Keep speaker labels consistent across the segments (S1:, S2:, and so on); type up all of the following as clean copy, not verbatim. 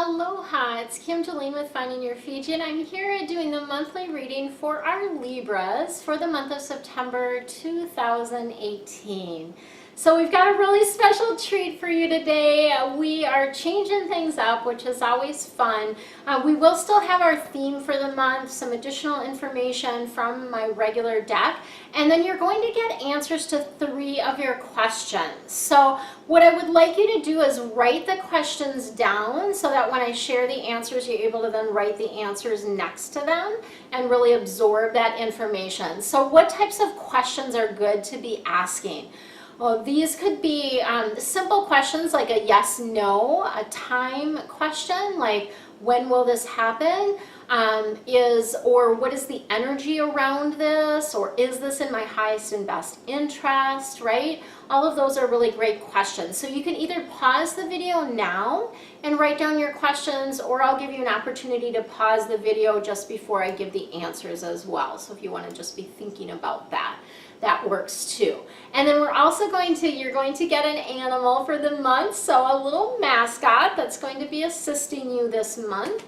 S1: Aloha, it's Kim Jolene with Finding Your Fiji, and I'm here doing the monthly reading for our Libras for the month of September 2018. So we've got a really special treat for you today. We are changing things up, which is always fun. We will still have our theme for the month, some additional information from my regular deck, and then you're going to get answers to 3 of your questions. So what I would like you to do is write the questions down so that when I share the answers, you're able to then write the answers next to them and really absorb that information. So what types of questions are good to be asking? Well, these could be simple questions like a yes, no, a time question like when will this happen, or what is the energy around this, or is this in my highest and best interest, right? All of those are really great questions. So you can either pause the video now and write down your questions, or I'll give you an opportunity to pause the video just before I give the answers as well. So if you want to just be thinking about that, that works too. And then we're also you're going to get an animal for the month, so a little mascot that's going to be assisting you this month.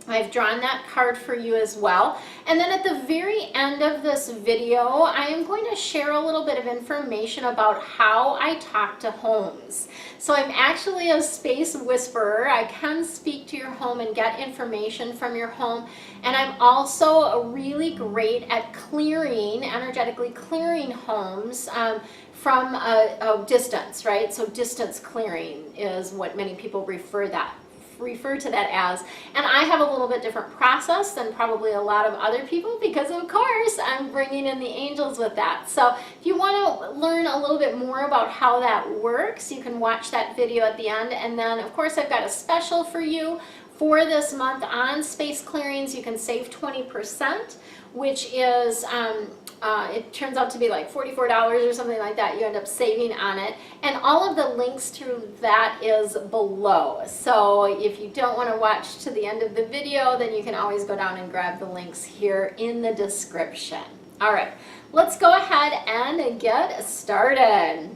S1: I've drawn that card for you as well. And then at the very end of this video, I am going to share a little bit of information about how I talk to homes. So I'm actually a space whisperer. I can speak to your home and get information from your home. And I'm also really great at energetically clearing homes from a distance, right? So distance clearing is what many people refer to that as, and I have a little bit different process than probably a lot of other people because of course I'm bringing in the angels with that. So if you want to learn a little bit more about how that works, you can watch that video at the end. And then of course I've got a special for you for this month on space clearings. You can save 20%, which is it turns out to be like $44 or something like that. You end up saving on it, and all of the links to that is below. So if you don't want to watch to the end of the video, then you can always go down and grab the links here in the description. All right, let's go ahead and get started.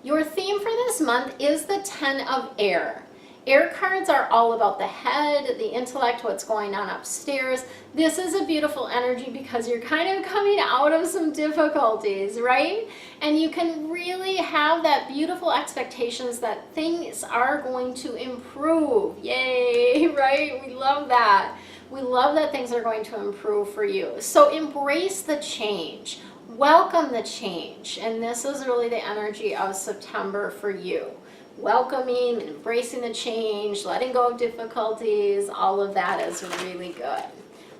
S1: Your theme for this month is the 10 of Air. Air cards are all about the head, the intellect, what's going on upstairs. This is a beautiful energy because you're kind of coming out of some difficulties, right? And you can really have that beautiful expectations that things are going to improve. Yay, right? We love that. We love that things are going to improve for you. So embrace the change. Welcome the change. And this is really the energy of September for you. Welcoming, embracing the change, letting go of difficulties, all of that is really good.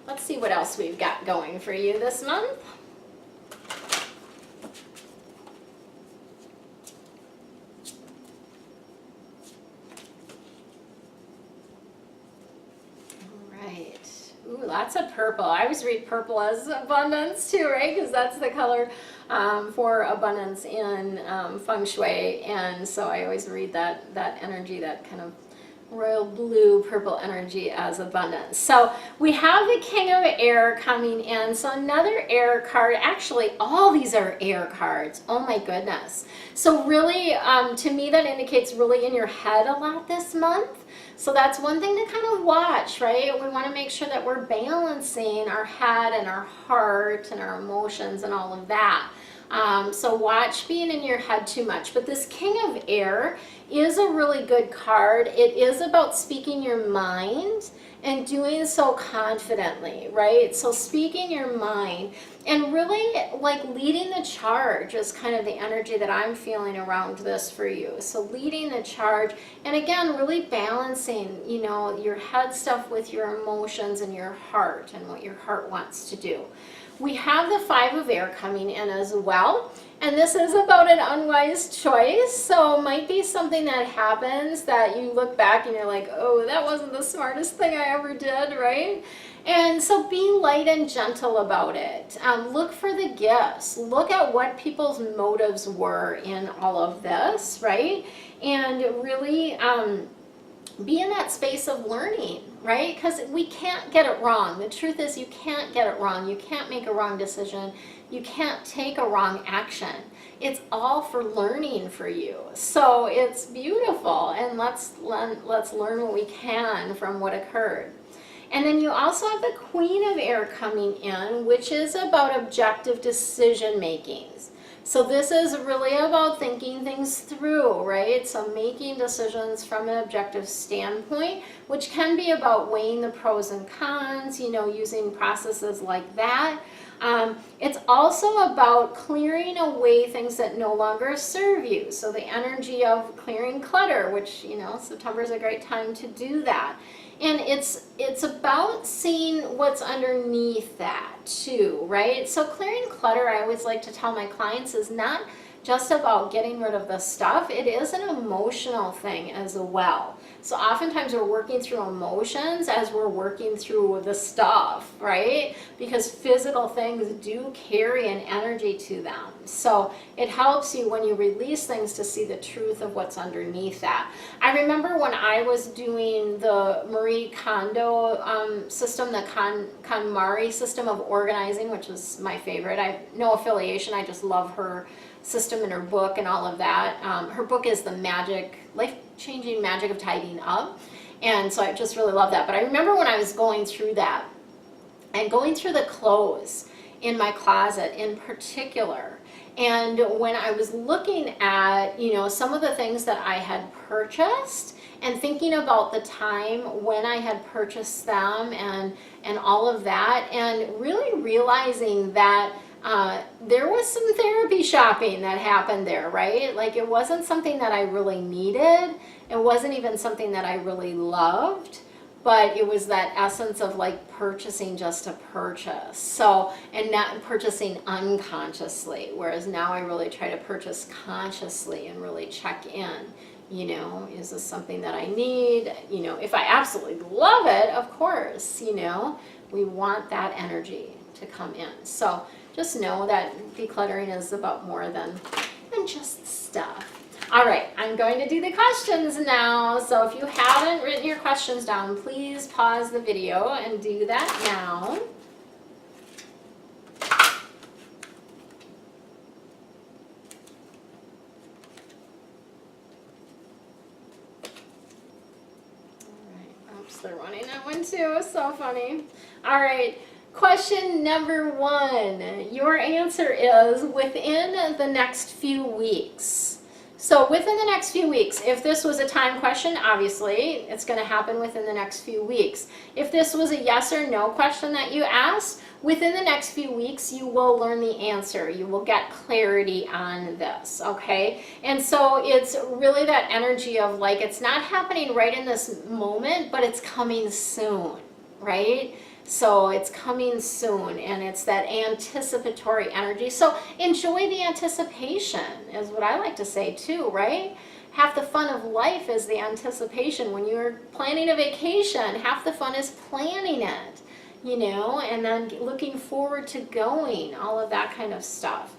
S1: Let's see what else we've got going for you this month. All right. Ooh, lots of purple. I always read purple as abundance too, right? Because that's the color for abundance in feng shui, and so I always read that energy, that kind of royal blue purple energy as abundance. So we have the King of Air coming in, so another air card. Actually all these are air cards. Oh my goodness. So really to me that indicates really in your head a lot this month. So that's one thing to kind of watch, right? We want to make sure that we're balancing our head and our heart and our emotions and all of that. So watch being in your head too much. But this King of Air is a really good card. It is about speaking your mind and doing so confidently, right? So speaking your mind and really like leading the charge is kind of the energy that I'm feeling around this for you. So leading the charge, and again, really balancing, you know, your head stuff with your emotions and your heart and what your heart wants to do. We have the 5 of Air coming in as well, and this is about an unwise choice. So it might be something that happens that you look back and you're like, oh, that wasn't the smartest thing I ever did, right? And so be light and gentle about it. Look for the gifts. Look at what people's motives were in all of this, right? And really be in that space of learning, right? Because we can't get it wrong. The truth is you can't get it wrong. You can't make a wrong decision. You can't take a wrong action. It's all for learning for you. So it's beautiful, and let's learn what we can from what occurred. And then you also have the Queen of Air coming in, which is about objective decision makings. So this is really about thinking things through, right? So making decisions from an objective standpoint, which can be about weighing the pros and cons, you know, using processes like that. It's also about clearing away things that no longer serve you. So the energy of clearing clutter, which, you know, September is a great time to do that. And it's about seeing what's underneath that too, right? So clearing clutter, I always like to tell my clients, is not just about getting rid of the stuff. It is an emotional thing as well. So oftentimes we're working through emotions as we're working through the stuff, right? Because physical things do carry an energy to them. So it helps you when you release things to see the truth of what's underneath that. I remember when I was doing the Marie Kondo system, the KonMari system of organizing, which is my favorite. I have no affiliation, I just love her system in her book and all of that. Her book is The Life-Changing Magic of Tidying Up. And so I just really love that. But I remember when I was going through that and going through the clothes in my closet in particular. And when I was looking at, you know, some of the things that I had purchased and thinking about the time when I had purchased them and all of that, and really realizing that there was some therapy shopping that happened there, right? Like it wasn't something that I really needed. It wasn't even something that I really loved, but it was that essence of like purchasing just to purchase. So, and not purchasing unconsciously, whereas now I really try to purchase consciously and really check in. You know, is this something that I need? You know, if I absolutely love it, of course, you know, we want that energy to come in. So just know that decluttering is about more than just stuff. All right, I'm going to do the questions now. So if you haven't written your questions down, please pause the video and do that now. All right, oops, they're running that one too. So funny. All right. Question number 1, your answer is within the next few weeks. So within the next few weeks, if this was a time question, obviously it's going to happen within the next few weeks. If this was a yes or no question that you asked, within the next few weeks you will learn the answer. You will get clarity on this, okay? And so it's really that energy of like, it's not happening right in this moment, but it's coming soon, right? So it's coming soon, and it's that anticipatory energy. So enjoy the anticipation is what I like to say too, right? Half the fun of life is the anticipation. When you're planning a vacation, half the fun is planning it, you know, and then looking forward to going, all of that kind of stuff.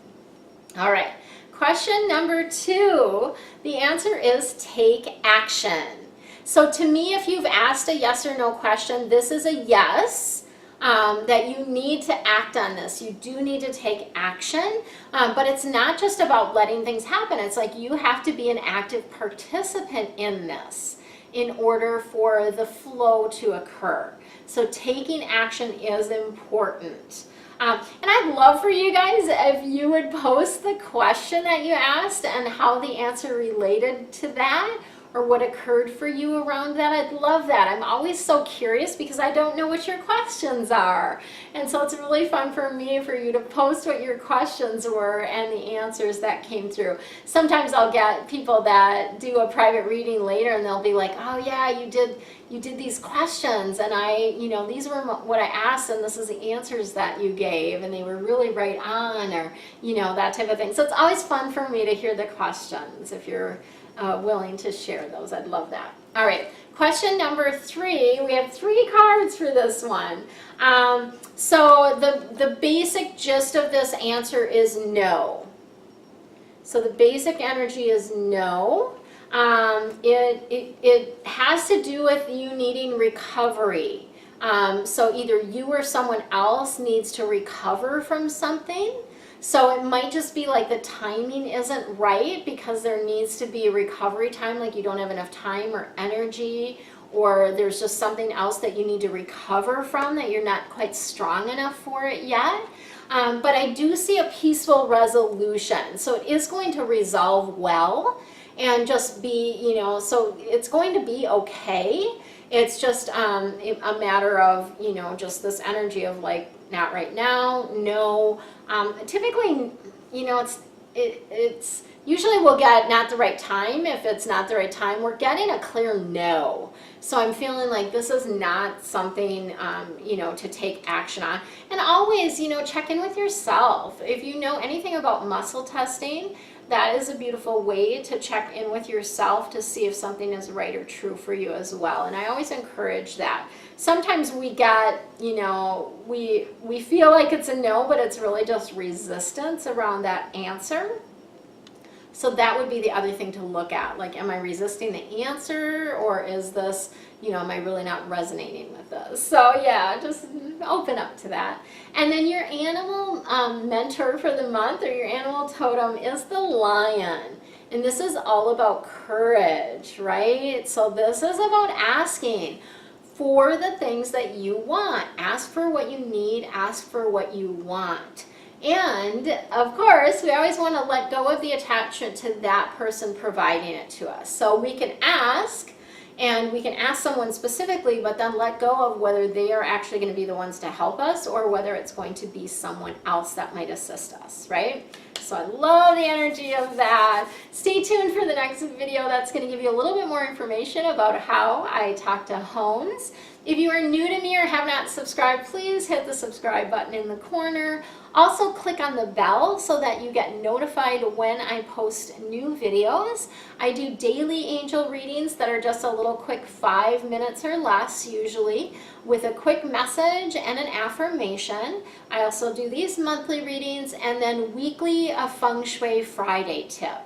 S1: All right, question number 2, the answer is take action. So to me, if you've asked a yes or no question, this is a yes, that you need to act on this. You do need to take action, but it's not just about letting things happen. It's like you have to be an active participant in this in order for the flow to occur. So taking action is important. And I'd love for you guys if you would post the question that you asked and how the answer related to that, or what occurred for you around that. I'd love that. I'm always so curious because I don't know what your questions are. And so it's really fun for me for you to post what your questions were and the answers that came through. Sometimes I'll get people that do a private reading later and they'll be like, oh yeah, you did these questions and these were what I asked and this is the answers that you gave and they were really right on, or that type of thing. So it's always fun for me to hear the questions if you're willing to share those. I'd love that. All right, question number 3. We have 3 cards for this one. So the basic gist of this answer is no. So the basic energy is no. It has to do with you needing recovery. So either you or someone else needs to recover from something. So it might just be like the timing isn't right because there needs to be a recovery time, like you don't have enough time or energy, or there's just something else that you need to recover from that you're not quite strong enough for it yet. But I do see a peaceful resolution. So it is going to resolve well and just be, you know, so it's going to be okay. It's just a matter of, you know, just this energy of like, not right now, no. Typically, you know, it's usually we'll get not the right time. If it's not the right time, we're getting a clear no. So I'm feeling like this is not something, you know, to take action on. And always, you know, check in with yourself. If you know anything about muscle testing, that is a beautiful way to check in with yourself to see if something is right or true for you as well. And I always encourage that. Sometimes we get, you know, we feel like it's a no, but it's really just resistance around that answer. So that would be the other thing to look at. Like, am I resisting the answer, or is this, you know, am I really not resonating with this? So yeah, just open up to that. And then your animal mentor for the month, or your animal totem, is the lion. And this is all about courage, right? So this is about asking for the things that you want. Ask for what you need, ask for what you want. And of course, we always want to let go of the attachment to that person providing it to us. So we can ask, and we can ask someone specifically, but then let go of whether they are actually going to be the ones to help us, or whether it's going to be someone else that might assist us, right? So I love the energy of that. Stay tuned for the next video. That's going to give you a little bit more information about how I talk to homes. If you are new to me or have not subscribed, please hit the subscribe button in the corner. Also click on the bell so that you get notified when I post new videos. I do daily angel readings that are just a little quick 5 minutes or less usually, with a quick message and an affirmation. I also do these monthly readings, and then weekly a Feng Shui Friday tip.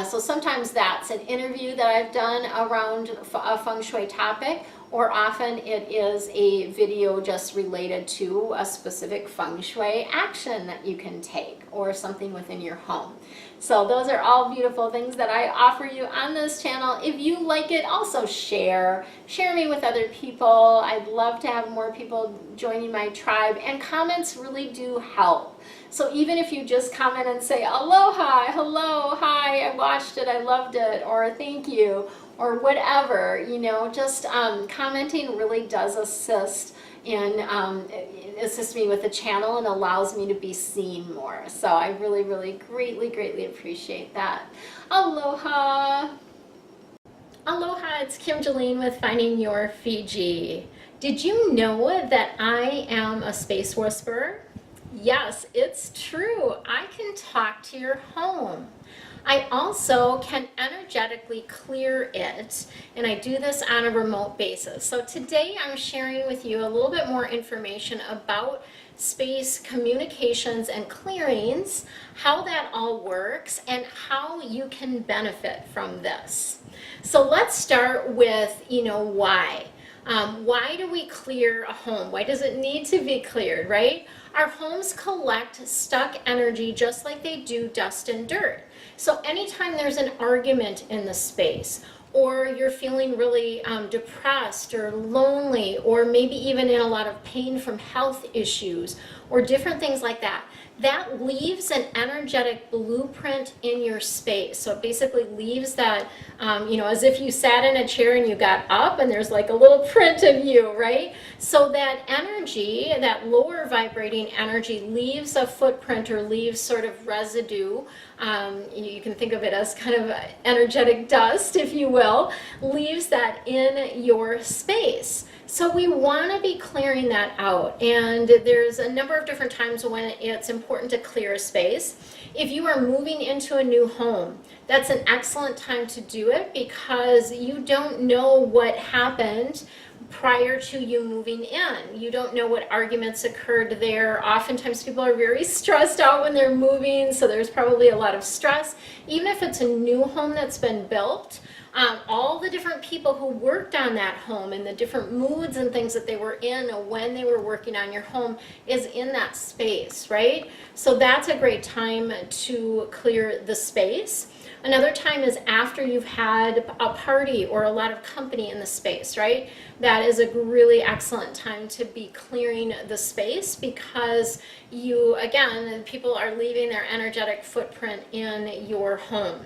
S1: So sometimes that's an interview that I've done around a Feng Shui topic, or often it is a video just related to a specific Feng Shui action that you can take, or something within your home. So those are all beautiful things that I offer you on this channel. If you like it, also share me with other people. I'd love to have more people joining my tribe, and comments really do help. So even if you just comment and say aloha, hello, hi, I watched it, I loved it, or thank you, or whatever, you know, just commenting really does assist in assist me with the channel and allows me to be seen more. So I really, really greatly appreciate that. Aloha. Aloha, it's Kim Jolene with Finding Your Fiji. Did you know that I am a space whisperer? Yes, it's true. I can talk to your home. I also can energetically clear it, and I do this on a remote basis. So today I'm sharing with you a little bit more information about space communications and clearings, how that all works, and how you can benefit from this. So let's start with, you know, why. Why do we clear a home? Why does it need to be cleared, right? Our homes collect stuck energy just like they do dust and dirt. So anytime there's an argument in the space, or you're feeling really depressed or lonely, or maybe even in a lot of pain from health issues or different things like that, that leaves an energetic blueprint in your space. So it basically leaves that, you know, as if you sat in a chair and you got up and there's like a little print of you, right? So that energy, that lower vibrating energy, leaves a footprint or leaves sort of residue. You can think of it as kind of energetic dust, if you will, leaves that in your space. So we want to be clearing that out, and there's a number of different times when it's important to clear a space. If you are moving into a new home, that's an excellent time to do it, because you don't know what happened prior to you moving in. You don't know what arguments occurred there. Oftentimes people are very stressed out when they're moving, so there's probably a lot of stress. Even if it's a new home that's been built, all the different people who worked on that home and the different moods and things that they were in when they were working on your home is in that space, right? So that's a great time to clear the space. Another time is after you've had a party or a lot of company in the space, right? That is a really excellent time to be clearing the space, because you, again, people are leaving their energetic footprint in your home.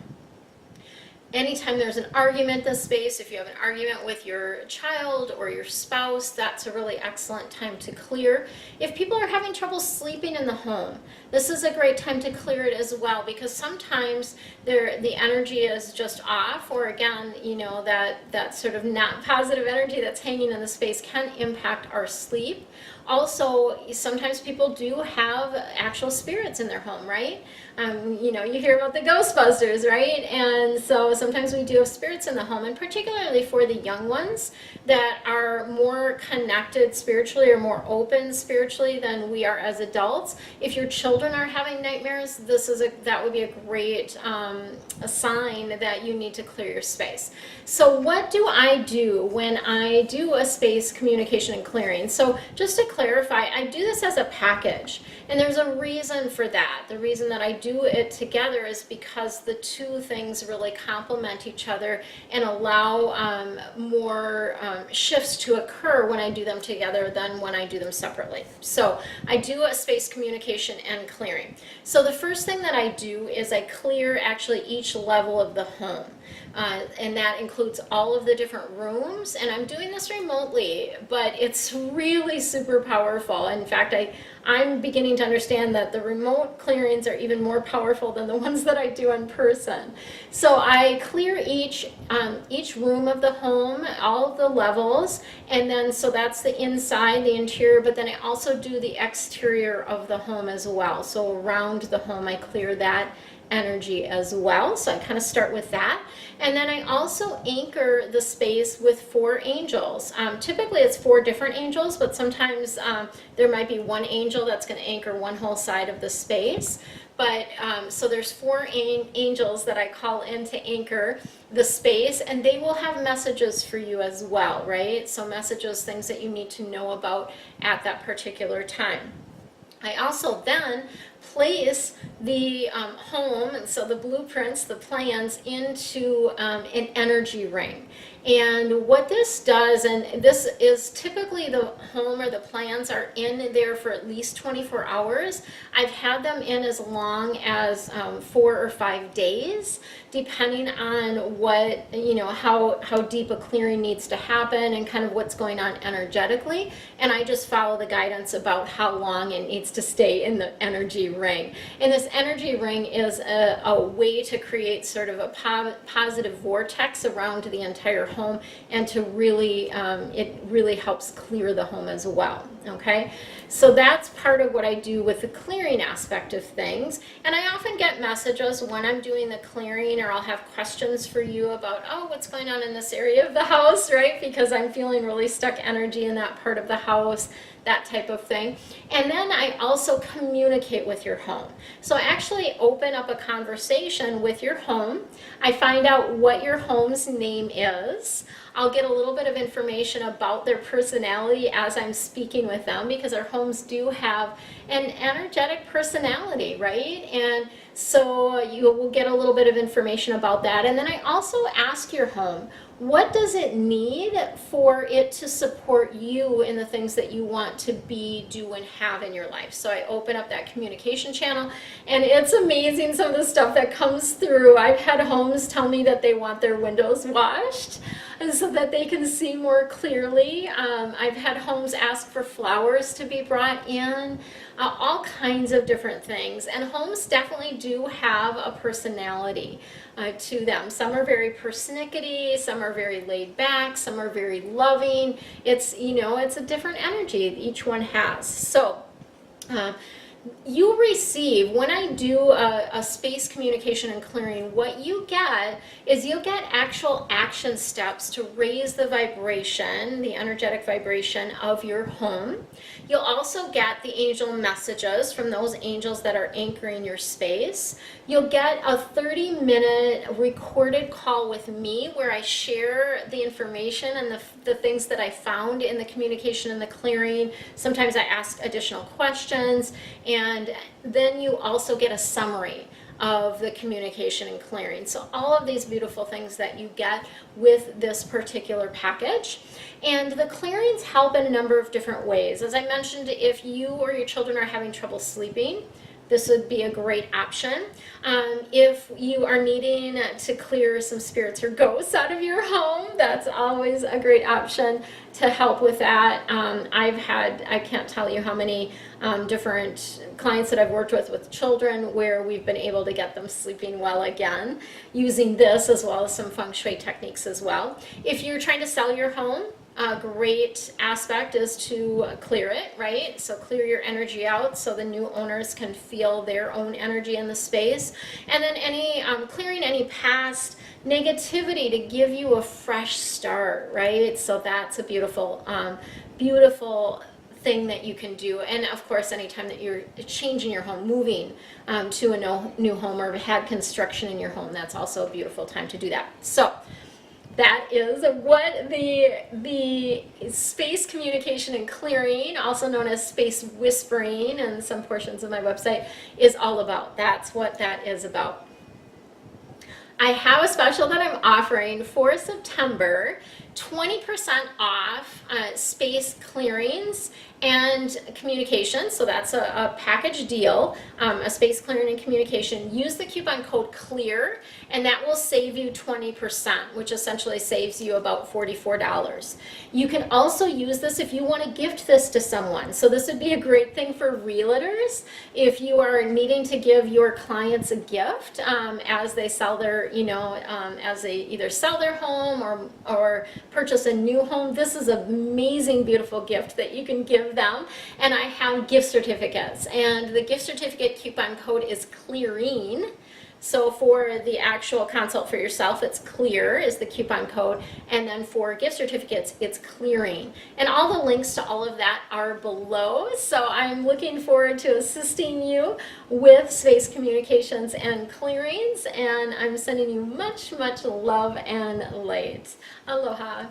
S1: Anytime there's an argument in the space, if you have an argument with your child or your spouse, that's a really excellent time to clear. If people are having trouble sleeping in the home, this is a great time to clear it as well, because sometimes the energy is just off, or again, you know, that sort of not positive energy that's hanging in the space can impact our sleep. Also, sometimes people do have actual spirits in their home, right? You know, you hear about the Ghostbusters, right? And so sometimes we do have spirits in the home, and particularly for the young ones that are more connected spiritually or more open spiritually than we are as adults. If your children are having nightmares, that would be a great a sign that you need to clear your space. So what do I do when I do a space communication and clearing? So just to clarify, I do this as a package, and there's a reason for that. The reason that I do it together is because the two things really complement each other and allow more shifts to occur when I do them together than when I do them separately. So I do a space communication and clearing. So the first thing that I do is I clear actually each level of the home. And that includes all of the different rooms, and I'm doing this remotely, but it's really super powerful. In fact, I'm beginning to understand that the remote clearings are even more powerful than the ones that I do in person. So I clear each room of the home, all of the levels, and then so that's the inside, the interior, but then I also do the exterior of the home as well. So around the home I clear that energy as well. So I kind of start with that. And then I also anchor the space with 4 angels. Typically it's 4 different angels, but sometimes there might be one angel that's going to anchor one whole side of the space. But so there's 4 angels that I call in to anchor the space, and they will have messages for you as well, right? So messages, things that you need to know about at that particular time. I also then place the home, and so the blueprints, the plans, into an energy ring. And what this does, and this is typically the home or the plans are in there for at least 24 hours. I've had them in as long as 4 or 5 days, depending on what, you know, how deep a clearing needs to happen and kind of what's going on energetically. And I just follow the guidance about how long it needs to stay in the energy ring. And this energy ring is a way to create sort of a positive vortex around the entire home, and to really, it really helps clear the home as well. Okay, so that's part of what I do with the clearing aspect of things. And I often get messages when I'm doing the clearing, or I'll have questions for you about, oh, what's going on in this area of the house, right? Because I'm feeling really stuck energy in that part of the house, that type of thing. And then I also communicate with your home. So I actually open up a conversation with your home. I find out what your home's name is. I'll get a little bit of information about their personality as I'm speaking with them, because our homes do have an energetic personality, right? And so you will get a little bit of information about that. And then I also ask your home, what does it need for it to support you in the things that you want to be, do, and have in your life? So I open up that communication channel, and it's amazing some of the stuff that comes through. I've had homes tell me that they want their windows washed so that they can see more clearly. I've had homes ask for flowers to be brought in, all kinds of different things. And homes definitely do have a personality to them. Some are very persnickety, some are very laid back, some are very loving. It's, you know, it's a different energy each one has. So you receive, when I do a space communication and clearing, what you get is you'll get actual action steps to raise the vibration, the energetic vibration of your home. You'll also get the angel messages from those angels that are anchoring your space. You'll get a 30-minute recorded call with me where I share the information and the things that I found in the communication and the clearing. Sometimes I ask additional questions, and then you also get a summary of the communication and clearing. So all of these beautiful things that you get with this particular package. And the clearings help in a number of different ways. As I mentioned, if you or your children are having trouble sleeping, this would be a great option. If you are needing to clear some spirits or ghosts out of your home, that's always a great option to help with that. I can't tell you how many different clients that I've worked with children where we've been able to get them sleeping well again using this, as well as some feng shui techniques as well. If you're trying to sell your home, a great aspect is to clear it, right? So clear your energy out so the new owners can feel their own energy in the space. And then clearing any past negativity to give you a fresh start, right? So that's a beautiful, beautiful thing that you can do. And of course, anytime that you're changing your home, moving to a new home, or had construction in your home, that's also a beautiful time to do that. So that is what the space communication and clearing, also known as space whispering in some portions of my website, is all about. That's what that is about. I have a special that I'm offering for September, 20% off space clearings and communication. So that's a package deal, a space clearing and communication. Use the coupon code CLEAR, and that will save you 20%, which essentially saves you about $44. You can also use this if you want to gift this to someone. So this would be a great thing for realtors if you are needing to give your clients a gift as they sell their, as they either sell their home or purchase a new home. This is an amazing, beautiful gift that you can give them. And I have gift certificates, and the gift certificate coupon code is CLEARING. So for the actual consult for yourself, it's CLEAR is the coupon code, and then for gift certificates, it's CLEARING. And all the links to all of that are below. So I'm looking forward to assisting you with space communications and clearings, and I'm sending you much, much love and light. Aloha.